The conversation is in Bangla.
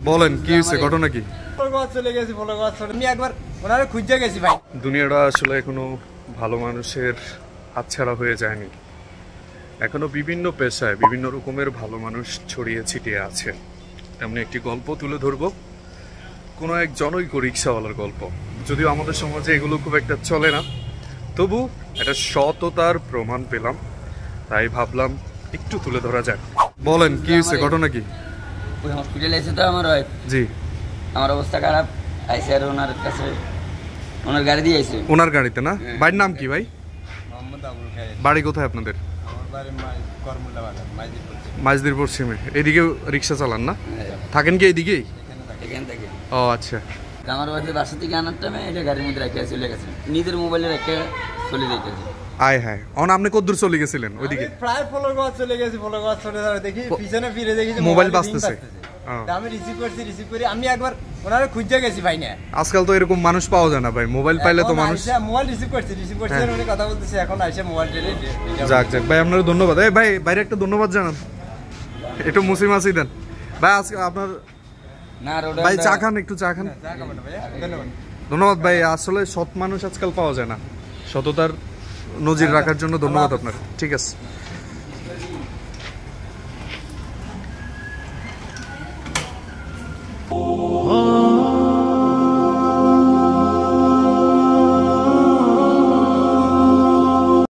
বলেন কি হয়েছে, ঘটনা কি? চলে গেছি আমি একবার ওনারে খুঁজে গেছি ভাই। দুনিয়াটা আসলে এখনো ভালো মানুষের হাতছাড়া হয়ে যায়নি। এখনো বিভিন্ন পেশায় বিভিন্ন রকমের ভালো মানুষ ছড়িয়ে ছিটিয়ে আছে। তেমনি একটি গল্প তুলে ধরবো, কোনো এক জনৈক রিক্সাওয়ালার গল্প। যদিও আমাদের সমাজে এগুলো খুব একটা চলে না, তবু এটা সততার প্রমাণ পেলাম, তাই ভাবলাম একটু তুলে ধরা যাক। বলেন কি হয়েছে, ঘটনা কি? ওই হসপিটালে এসে তো আমার ওয়াইফ, জি আমার অবস্থা খারাপ, আইসে আর ওনার কাছে ওনার গাড়ি দিয়ে আইসে। ওনার গাড়িতে না? বাড়ির নাম কি ভাই? বাড়ি কোথায় আপনাদের? মাইজদির পশ্চিমে। এদিকে রিক্সা চালান না? থাকেন কি এইদিকেই? এখান থেকে। ও আচ্ছা। আমার ওয়াইফের বাসা থেকে আনার টাইমে এটা গাড়ির মধ্যে রেখে চলে গেছে, নিজের মোবাইলে রেখে চলে রেখেছে। আয় হ্যাঁ, আপনি কতদূর চলে গেছিলেন ওইদিকে? প্রায় চলে গেছি, চলে দেখি পিছনে ফিরে দেখি মোবাইল বাজতেছে। আমি রিসিভ করি আমি একবার ওনারে খুঁজে গেছি ভাই। না আজকাল তো এরকম মানুষ পাওয়া যায় না ভাই, মোবাইল পাইলে তো মানুষ। মোবাইল রিসিভ করছি উনি কথা বলতেছে, এখন আইসে মোবাইল যাক ভাই, আপনার ধন্যবাদ। এই ভাই বাইরে একটা ধন্যবাদ জানান, একটু মুসি মাসি দেন ভাই। আজকে আপনার ভাই চা খান, একটু চা খান। ধন্যবাদ ভাই। আসলে সৎ মানুষ আজকাল পাওয়া যায় না, সততার নজির রাখার জন্য ধন্যবাদ আপনার। ঠিক আছে।